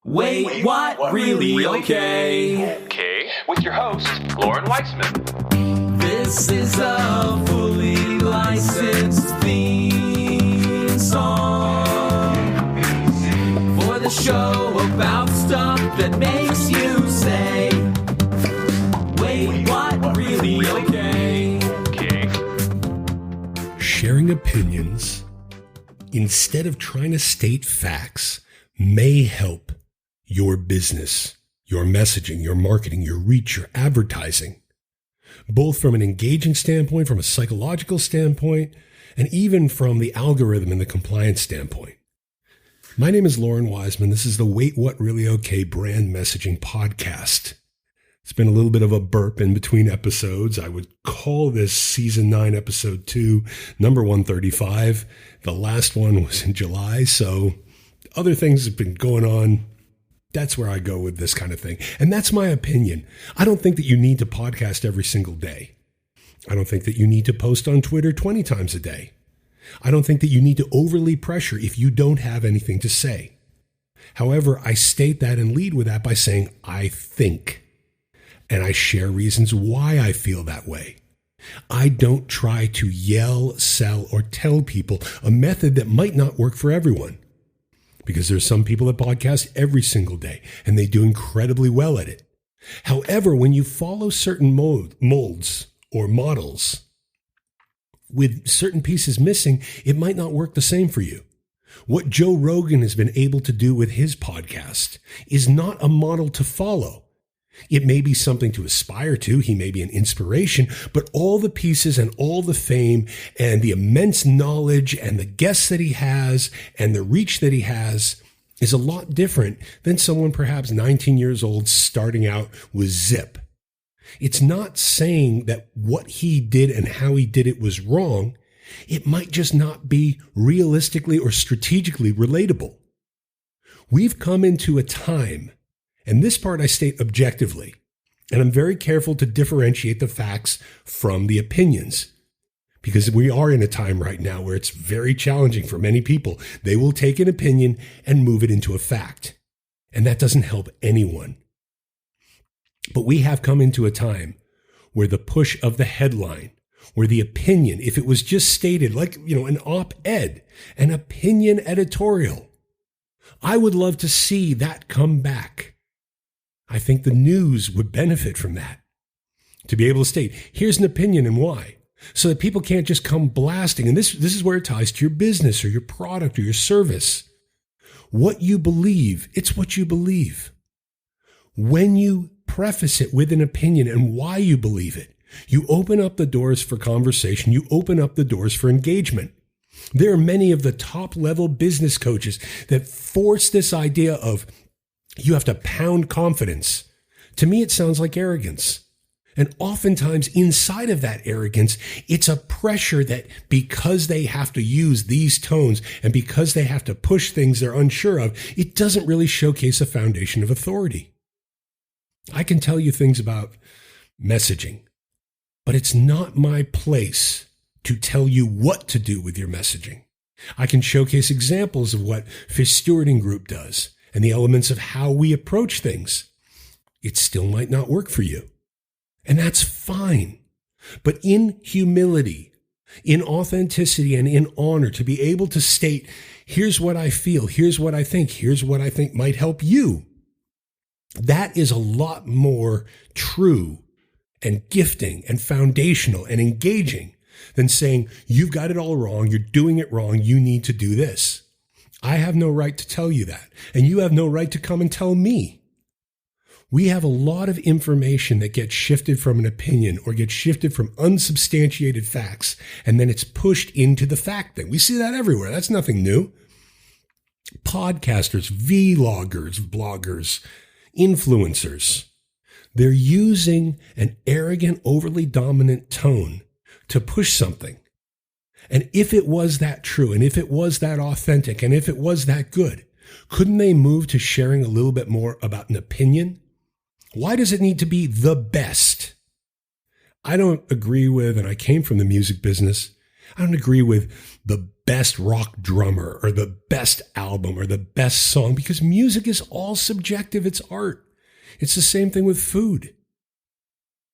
Wait, what? Really? Okay. Okay, with your host, Loren Weisman. This is a fully licensed theme song for the show about stuff that makes you say, wait, what? Really? Okay. Sharing opinions instead of trying to state facts may help your business, your messaging, your marketing, your reach, your advertising, both from an engaging standpoint, from a psychological standpoint, and even from the algorithm and the compliance standpoint. My name is Loren Weisman. This is the Wait What Really Okay brand messaging podcast. It's been a little bit of a burp in between episodes. I would call this season 9, episode 2, number 135. The last one was in July, so other things have been going on. That's where I go with this kind of thing. And that's my opinion. I don't think that you need to podcast every single day. I don't think that you need to post on Twitter 20 times a day. I don't think that you need to overly pressure if you don't have anything to say. However, I state that and lead with that by saying, I think. And I share reasons why I feel that way. I don't try to yell, sell, or tell people a method that might not work for everyone. Because there's some people that podcast every single day, and they do incredibly well at it. However, when you follow certain molds or models with certain pieces missing, it might not work the same for you. What Joe Rogan has been able to do with his podcast is not a model to follow. It may be something to aspire to. He may be an inspiration, but all the pieces and all the fame and the immense knowledge and the guests that he has and the reach that he has is a lot different than someone perhaps 19 years old starting out with Zip. It's not saying that what he did and how he did it was wrong. It might just not be realistically or strategically relatable. We've come into a time, and this part I state objectively, and I'm very careful to differentiate the facts from the opinions, because we are in a time right now where it's very challenging for many people. They will take an opinion and move it into a fact, and that doesn't help anyone. But we have come into a time where the push of the headline, where the opinion, if it was just stated like, an op-ed, an opinion editorial, I would love to see that come back. I think the news would benefit from that. To be able to state, here's an opinion and why. So that people can't just come blasting. And this is where it ties to your business or your product or your service. What you believe, it's what you believe. When you preface it with an opinion and why you believe it, you open up the doors for conversation. You open up the doors for engagement. There are many of the top-level business coaches that force this idea of you have to pound confidence. To me, it sounds like arrogance. And oftentimes inside of that arrogance, it's a pressure that because they have to use these tones and because they have to push things they're unsure of, it doesn't really showcase a foundation of authority. I can tell you things about messaging, but it's not my place to tell you what to do with your messaging. I can showcase examples of what Fish Stewarding Group does and the elements of how we approach things. It still might not work for you. And that's fine. But in humility, in authenticity, and in honor, to be able to state, here's what I feel, here's what I think might help you. That is a lot more true and gifting and foundational and engaging than saying, you've got it all wrong, you're doing it wrong, you need to do this. I have no right to tell you that, and you have no right to come and tell me. We have a lot of information that gets shifted from an opinion or gets shifted from unsubstantiated facts, and then it's pushed into the fact thing. We see that everywhere. That's nothing new. Podcasters, vloggers, bloggers, influencers, they're using an arrogant, overly dominant tone to push something. And if it was that true, and if it was that authentic, and if it was that good, couldn't they move to sharing a little bit more about an opinion? Why does it need to be the best? I don't agree with, and I came from the music business, I don't agree with the best rock drummer or the best album or the best song, because music is all subjective. It's art. It's the same thing with food.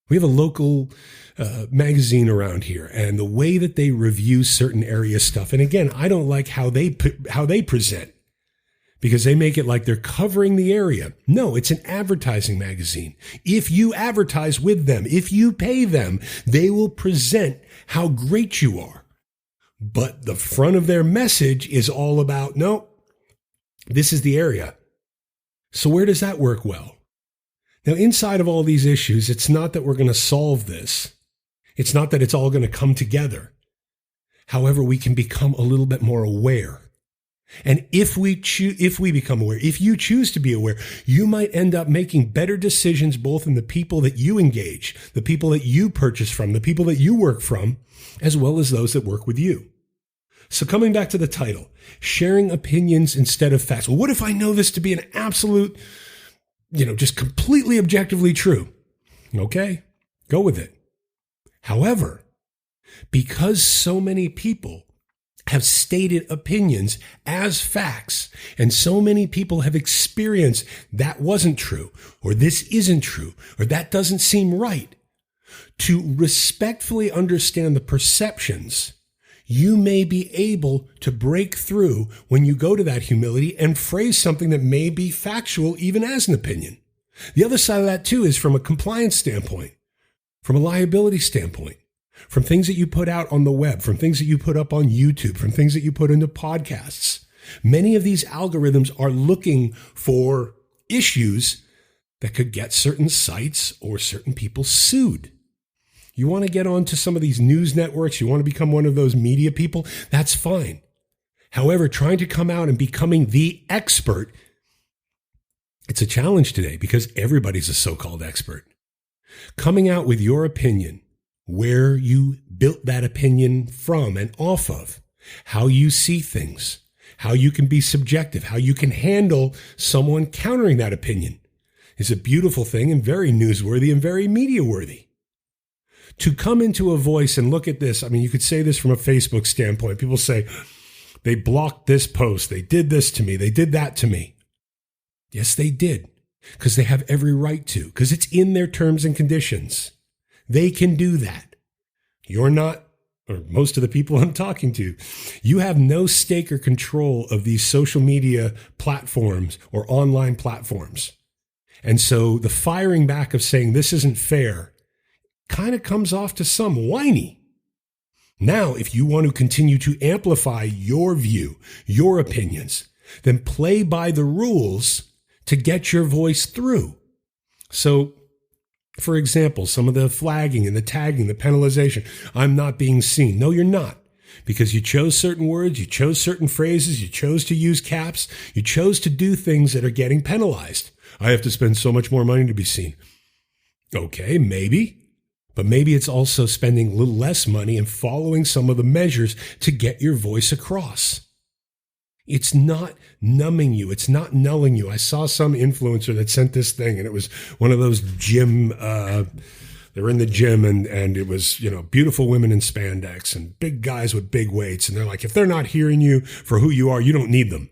We have a local magazine around here, and the way that they review certain area stuff, and again, I don't like how they present, because they make it like they're covering the area. No, it's an advertising magazine. If you advertise with them, if you pay them, they will present how great you are. But the front of their message is all about, no, this is the area. So where does that work well? Now, inside of all these issues, it's not that we're going to solve this. It's not that it's all going to come together. However, we can become a little bit more aware. And if we become aware, if you choose to be aware, you might end up making better decisions, both in the people that you engage, the people that you purchase from, the people that you work from, as well as those that work with you. So coming back to the title, sharing opinions instead of facts. Well, what if I know this to be an absolute, just completely objectively true? Okay, go with it. However, because so many people have stated opinions as facts, and so many people have experienced that wasn't true, or this isn't true, or that doesn't seem right, to respectfully understand the perceptions, you may be able to break through when you go to that humility and phrase something that may be factual even as an opinion. The other side of that too is from a compliance standpoint, from a liability standpoint, from things that you put out on the web, from things that you put up on YouTube, from things that you put into podcasts. Many of these algorithms are looking for issues that could get certain sites or certain people sued. You want to get onto some of these news networks, you want to become one of those media people, that's fine. However, trying to come out and becoming the expert, it's a challenge today because everybody's a so-called expert. Coming out with your opinion, where you built that opinion from and off of, how you see things, how you can be subjective, how you can handle someone countering that opinion is a beautiful thing and very newsworthy and very media-worthy. To come into a voice and look at this, I mean, you could say this from a Facebook standpoint. People say, they blocked this post, they did this to me, they did that to me. Yes, they did, because they have every right to, because it's in their terms and conditions. They can do that. You're not, or most of the people I'm talking to, you have no stake or control of these social media platforms or online platforms. And so the firing back of saying this isn't fair kind of comes off to some whiny. Now, if you want to continue to amplify your view, your opinions, then play by the rules to get your voice through. So, for example, some of the flagging and the tagging, the penalization, I'm not being seen. No, you're not. Because you chose certain words, you chose certain phrases, you chose to use caps, you chose to do things that are getting penalized. I have to spend so much more money to be seen. Okay, maybe. But maybe it's also spending a little less money and following some of the measures to get your voice across. It's not numbing you. It's not nulling you. I saw some influencer that sent this thing, and it was one of those gym, they were in the gym, and it was, beautiful women in spandex and big guys with big weights. And they're like, if they're not hearing you for who you are, you don't need them.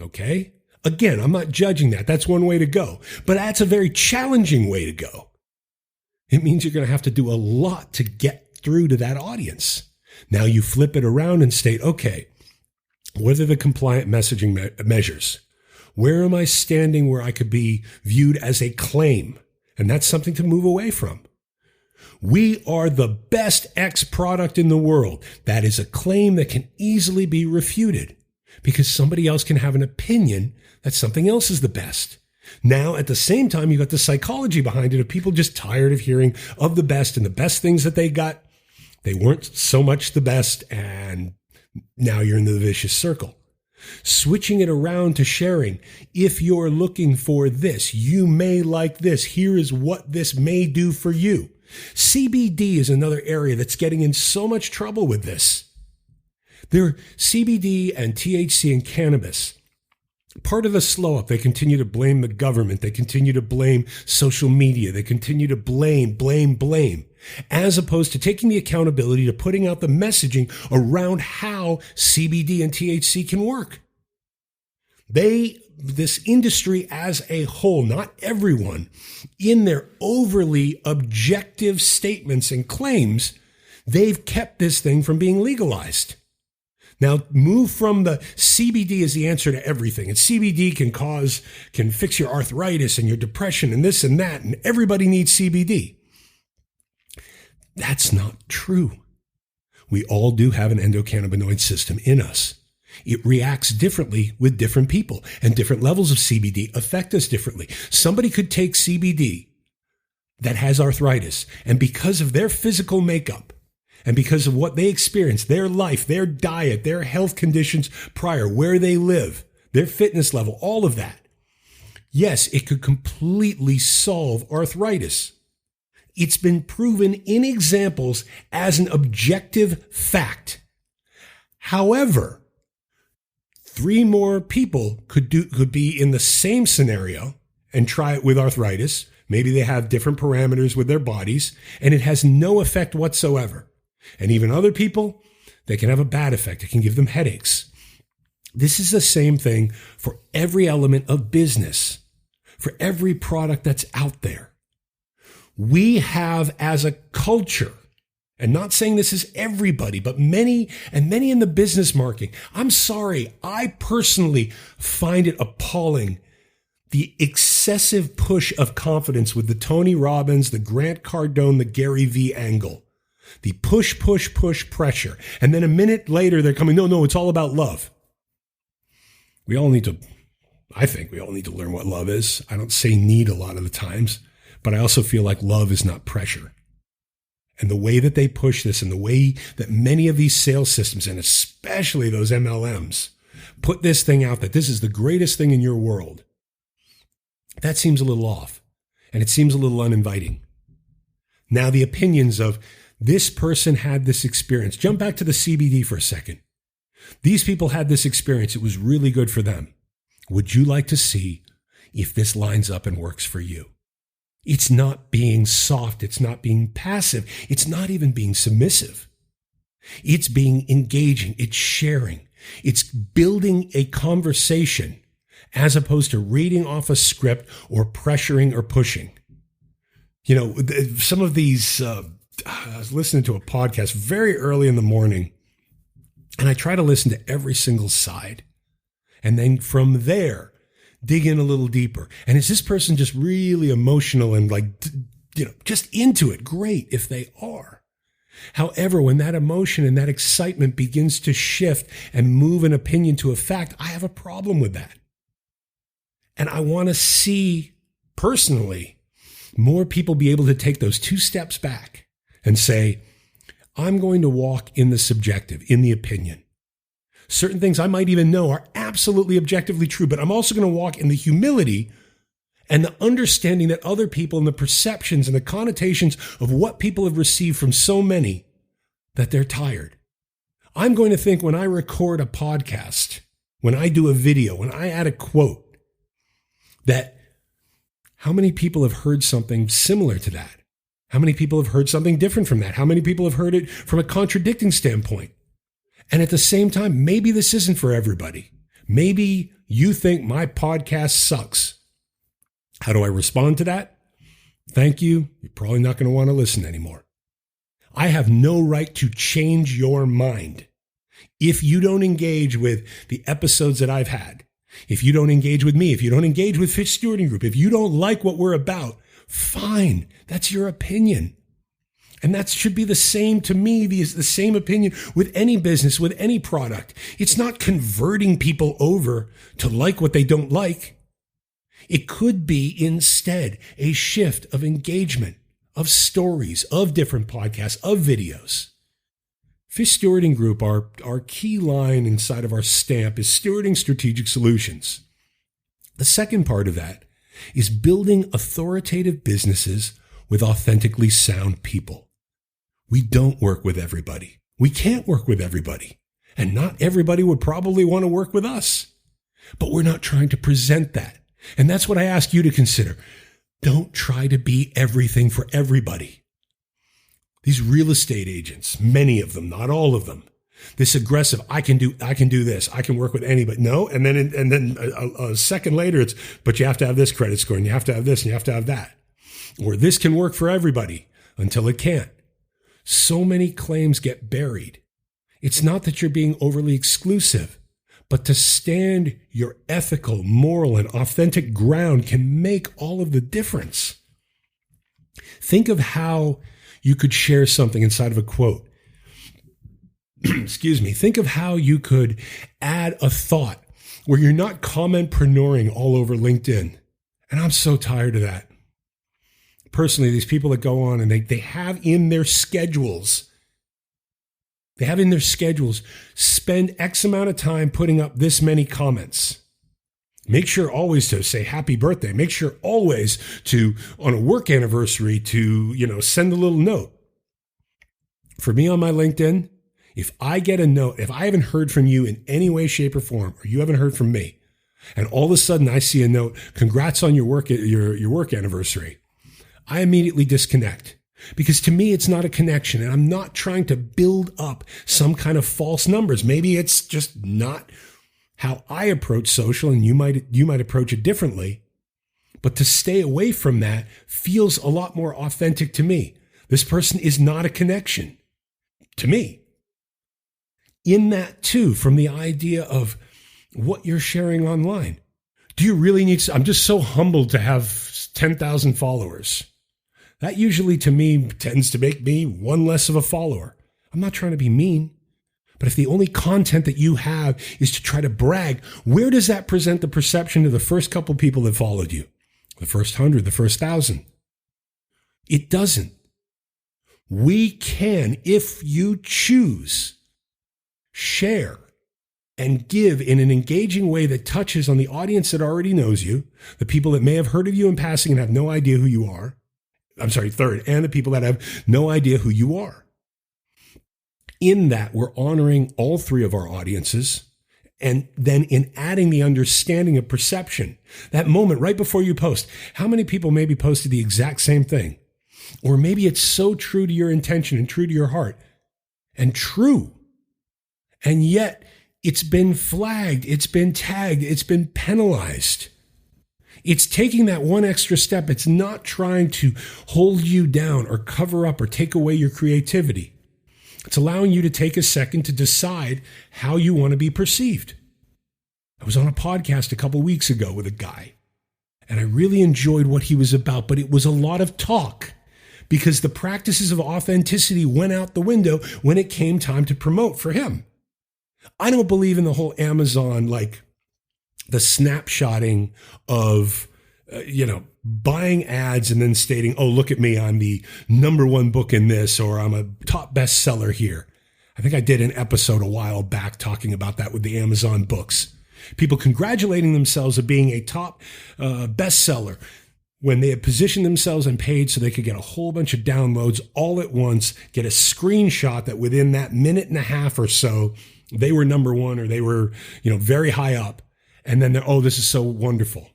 Okay? Again, I'm not judging that. That's one way to go. But that's a very challenging way to go. It means you're going to have to do a lot to get through to that audience. Now you flip it around and state, okay, what are the compliant messaging measures? Where am I standing where I could be viewed as a claim? And that's something to move away from. We are the best X product in the world. That is a claim that can easily be refuted because somebody else can have an opinion that something else is the best. Now, at the same time, you got the psychology behind it of people just tired of hearing of the best, and the best things that they got, they weren't so much the best, and now you're in the vicious circle. Switching it around to sharing, if you're looking for this, you may like this. Here is what this may do for you. CBD is another area that's getting in so much trouble with this. There, CBD and THC and cannabis Part of the slow up, they continue to blame the government. They continue to blame social media. They continue to blame, as opposed to taking the accountability to putting out the messaging around how CBD and THC can work. This industry as a whole, not everyone, in their overly objective statements and claims, they've kept this thing from being legalized. Now, move from the CBD is the answer to everything. And CBD can fix your arthritis and your depression and this and that, and everybody needs CBD. That's not true. We all do have an endocannabinoid system in us. It reacts differently with different people, and different levels of CBD affect us differently. Somebody could take CBD that has arthritis, and because of their physical makeup, and because of what they experience, their life, their diet, their health conditions prior, where they live, their fitness level, all of that, yes, it could completely solve arthritis. It's been proven in examples as an objective fact. However, 3 more people could be in the same scenario and try it with arthritis. Maybe they have different parameters with their bodies, and it has no effect whatsoever. And even other people, they can have a bad effect. It can give them headaches. This is the same thing for every element of business, for every product that's out there. We have, as a culture, and not saying this is everybody, but many in the business market, I'm sorry, I personally find it appalling, the excessive push of confidence with the Tony Robbins, the Grant Cardone, the Gary Vee angle. The push pressure. And then a minute later, they're coming, no, it's all about love. I think we all need to learn what love is. I don't say need a lot of the times, but I also feel like love is not pressure. And the way that they push this and the way that many of these sales systems, and especially those MLMs, put this thing out that this is the greatest thing in your world, that seems a little off. And it seems a little uninviting. Now, the opinions of this person had this experience. Jump back to the CBD for a second. These people had this experience. It was really good for them. Would you like to see if this lines up and works for you? It's not being soft. It's not being passive. It's not even being submissive. It's being engaging. It's sharing. It's building a conversation as opposed to reading off a script or pressuring or pushing. You know, some of these... I was listening to a podcast very early in the morning, and I try to listen to every single side. And then from there, dig in a little deeper. And is this person just really emotional and just into it? Great if they are. However, when that emotion and that excitement begins to shift and move an opinion to a fact, I have a problem with that. And I want to see, personally, more people be able to take those 2 steps back and say, I'm going to walk in the subjective, in the opinion. Certain things I might even know are absolutely objectively true, but I'm also going to walk in the humility and the understanding that other people and the perceptions and the connotations of what people have received from so many that they're tired. I'm going to think when I record a podcast, when I do a video, when I add a quote, that how many people have heard something similar to that? How many people have heard something different from that? How many people have heard it from a contradicting standpoint? And at the same time, maybe this isn't for everybody. Maybe you think my podcast sucks. How do I respond to that? Thank you. You're probably not going to want to listen anymore. I have no right to change your mind. If you don't engage with the episodes that I've had, if you don't engage with me, if you don't engage with Fish Stewarding Group, if you don't like what we're about, fine. That's your opinion. And that should be the same to me, the same opinion with any business, with any product. It's not converting people over to like what they don't like. It could be instead a shift of engagement, of stories, of different podcasts, of videos. Fish Stewarding Group, our key line inside of our stamp is stewarding strategic solutions. The second part of that is building authoritative businesses with authentically sound people. We don't work with everybody. We can't work with everybody. And not everybody would probably want to work with us. But we're not trying to present that. And that's what I ask you to consider. Don't try to be everything for everybody. These real estate agents, many of them, not all of them, this aggressive, I can do this, I can work with anybody. No, and then a second later, but you have to have this credit score, and you have to have this, and you have to have that. Or this can work for everybody until it can't. So many claims get buried. It's not that you're being overly exclusive, but to stand your ethical, moral, and authentic ground can make all of the difference. Think of how you could share something inside of a quote. Excuse me. Think of how you could add a thought where you're not commentpreneuring all over LinkedIn. And I'm so tired of that. Personally, these people that go on and they have in their schedules, spend X amount of time putting up this many comments. Make sure always to say happy birthday. Make sure always to, on a work anniversary, to, send a little note. For me on my LinkedIn, if I get a note, if I haven't heard from you in any way, shape, or form, or you haven't heard from me, and all of a sudden I see a note, congrats on your work anniversary, I immediately disconnect. Because to me, it's not a connection, and I'm not trying to build up some kind of false numbers. Maybe it's just not how I approach social, and you might approach it differently. But to stay away from that feels a lot more authentic to me. This person is not a connection to me. In that too, from the idea of what you're sharing online. Do you really need to? I'm just so humbled to have 10,000 followers. That usually to me tends to make me one less of a follower. I'm not trying to be mean, but if the only content that you have is to try to brag, where does that present the perception to the first couple people that followed you? The first 100, the first 1,000? It doesn't. We can, if you choose, share and give in an engaging way that touches on the audience that already knows you, the people that may have heard of you in passing and have no idea who you are. Third, and the people that have no idea who you are. In that, we're honoring all three of our audiences, and then in adding the understanding of perception, that moment right before you post, how many people maybe posted the exact same thing? Or maybe it's so true to your intention and true to your heart, and true, and yet it's been flagged, it's been tagged, it's been penalized. It's taking that one extra step. It's not trying to hold you down or cover up or take away your creativity. It's allowing you to take a second to decide how you want to be perceived. I was on a podcast a couple weeks ago with a guy, and I really enjoyed what he was about, but it was a lot of talk because the practices of authenticity went out the window when it came time to promote for him. I don't believe in the whole Amazon, the snapshotting of, buying ads and then stating, oh, look at me, I'm the #1 book in this, or I'm a top bestseller here. I think I did an episode a while back talking about that with the Amazon books. People congratulating themselves of being a top bestseller when they had positioned themselves and paid so they could get a whole bunch of downloads all at once, get a screenshot that within that minute and a half or so, they were #1 or they were, very high up. And then, oh, this is so wonderful.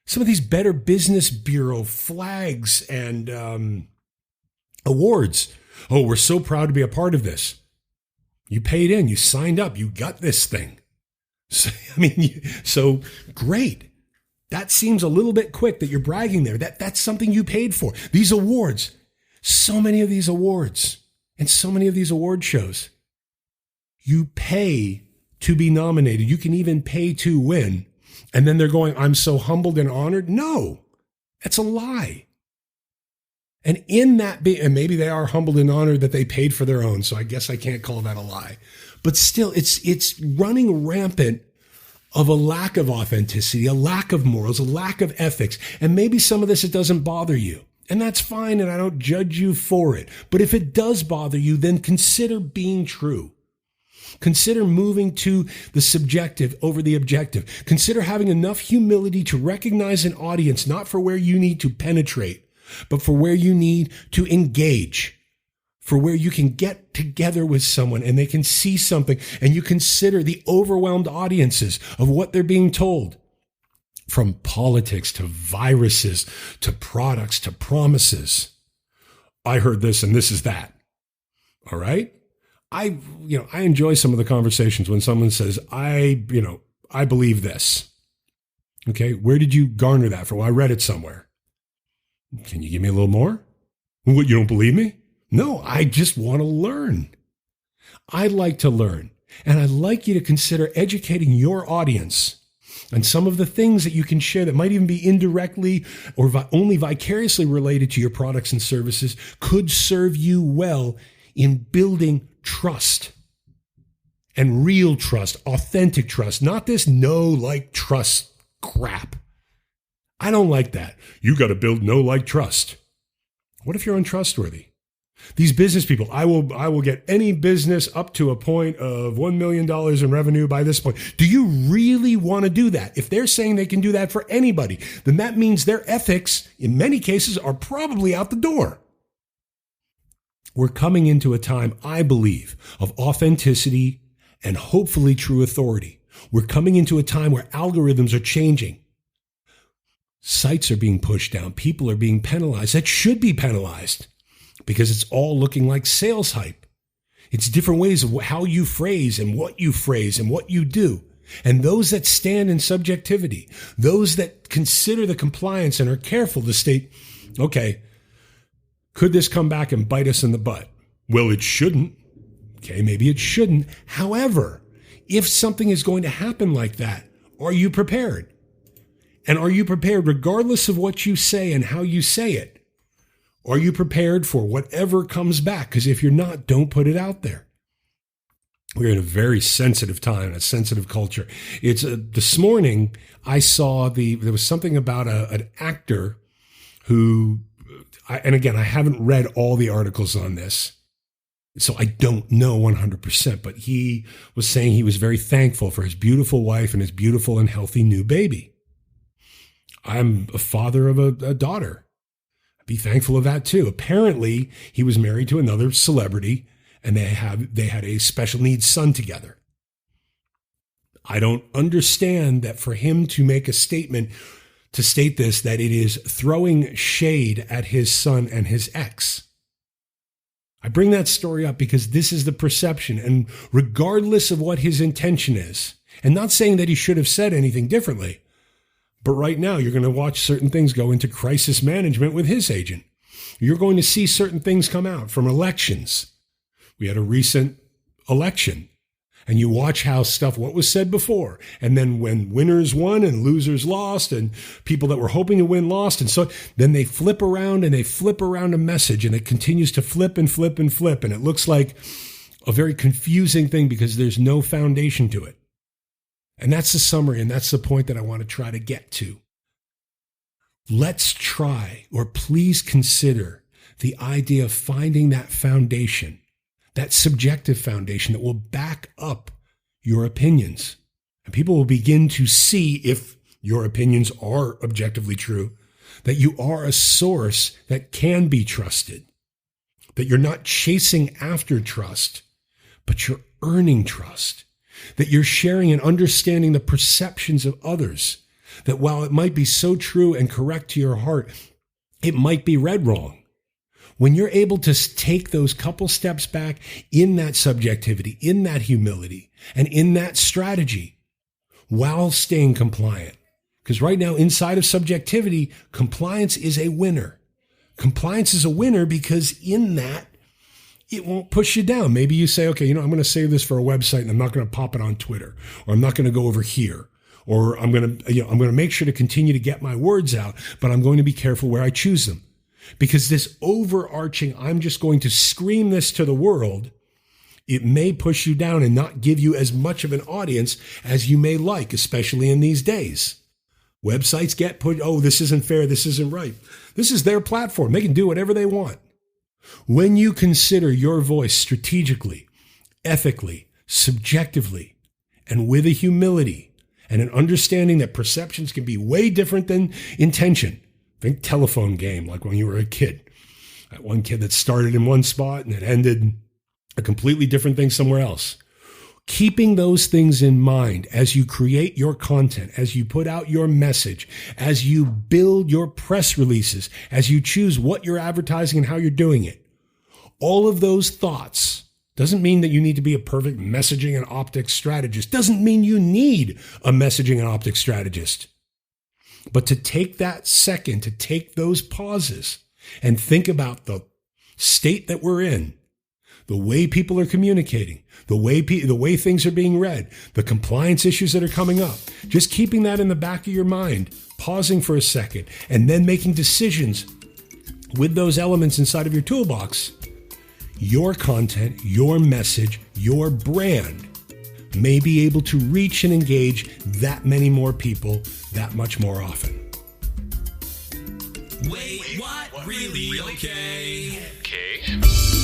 Some of these Better Business Bureau flags and awards. Oh, we're so proud to be a part of this. You paid in, you signed up, you got this thing. So great. That seems a little bit quick that you're bragging there. That's something you paid for. These awards, so many of these awards and so many of these award shows, you pay to be nominated. You can even pay to win. And then they're going, I'm so humbled and honored. No, that's a lie. And in that, and maybe they are humbled and honored that they paid for their own. So I guess I can't call that a lie. But still, it's running rampant of a lack of authenticity, a lack of morals, a lack of ethics. And maybe some of this, it doesn't bother you. And that's fine. And I don't judge you for it. But if it does bother you, then consider being true. Consider moving to the subjective over the objective. Consider having enough humility to recognize an audience, not for where you need to penetrate, but for where you need to engage. for where you can get together with someone and they can see something and you consider the overwhelmed audiences of what they're being told. From politics to viruses to products to promises. I heard this and this is that. All right? I enjoy some of the conversations when someone says, I believe this. Okay, where did you garner that from? Well, I read it somewhere. Can you give me a little more? What, you don't believe me? No, I just want to learn. I like to learn. And I'd like you to consider educating your audience on some of the things that you can share that might even be indirectly or only vicariously related to your products and services could serve you well in building trust. And real trust, authentic trust, not this know-like trust crap. I don't like that. You got to build know-like trust. What if you're untrustworthy? These business people, I will get any business up to a point of $1 million in revenue by this point. Do you really want to do that? If they're saying they can do that for anybody, then that means their ethics, in many cases, are probably out the door. We're coming into a time, I believe, of authenticity and hopefully true authority. We're coming into a time where algorithms are changing. Sites are being pushed down. People are being penalized. That should be penalized because it's all looking like sales hype. It's different ways of how you phrase and what you do. And those that stand in subjectivity, those that consider the compliance and are careful to state, okay, could this come back and bite us in the butt? Well, it shouldn't. Okay, maybe it shouldn't. However, if something is going to happen like that, are you prepared? And are you prepared regardless of what you say and how you say it? Are you prepared for whatever comes back? Because if you're not, don't put it out there. We're in a very sensitive time, a sensitive culture. It's this morning I saw there was something about an actor who, and again, I haven't read all the articles on this, so I don't know 100%, but he was saying he was very thankful for his beautiful wife and his beautiful and healthy new baby. I'm a father of a daughter. I'd be thankful of that too. Apparently, he was married to another celebrity and they had a special needs son together. I don't understand that for him to make a statement to state this, that it is throwing shade at his son and his ex. I bring that story up because this is the perception, and regardless of what his intention is, and not saying that he should have said anything differently, but right now you're going to watch certain things go into crisis management with his agent. You're going to see certain things come out from elections. We had a recent election, and you watch how what was said before, and then when winners won and losers lost, and people that were hoping to win lost, and so then they flip around a message, and it continues to flip and flip and flip, and it looks like a very confusing thing because there's no foundation to it. And that's the summary, and that's the point that I want to try to get to. Let's try, or please consider, the idea of finding that foundation, that subjective foundation that will back up your opinions. And people will begin to see if your opinions are objectively true, that you are a source that can be trusted, that you're not chasing after trust, but you're earning trust, that you're sharing and understanding the perceptions of others, that while it might be so true and correct to your heart, it might be read wrong. When you're able to take those couple steps back in that subjectivity, in that humility, and in that strategy, while staying compliant. Because right now, inside of subjectivity, compliance is a winner. Compliance is a winner because in that, it won't push you down. Maybe you say, okay, I'm going to save this for a website and I'm not going to pop it on Twitter, or I'm not going to go over here, or I'm going to make sure to continue to get my words out, but I'm going to be careful where I choose them. Because this overarching, I'm just going to scream this to the world, it may push you down and not give you as much of an audience as you may like, especially in these days. Websites get put, this isn't fair, this isn't right. This is their platform. They can do whatever they want. When you consider your voice strategically, ethically, subjectively, and with a humility and an understanding that perceptions can be way different than intention. Think telephone game, like when you were a kid. That one kid that started in one spot and it ended a completely different thing somewhere else. Keeping those things in mind as you create your content, as you put out your message, as you build your press releases, as you choose what you're advertising and how you're doing it. All of those thoughts doesn't mean that you need to be a perfect messaging and optics strategist. Doesn't mean you need a messaging and optics strategist. But to take that second, to take those pauses and think about the state that we're in, the way people are communicating, the way things are being read, the compliance issues that are coming up, just keeping that in the back of your mind, pausing for a second, and then making decisions with those elements inside of your toolbox, your content, your message, your brand may be able to reach and engage that many more people that much more often. Wait, what? Really? Okay. Okay.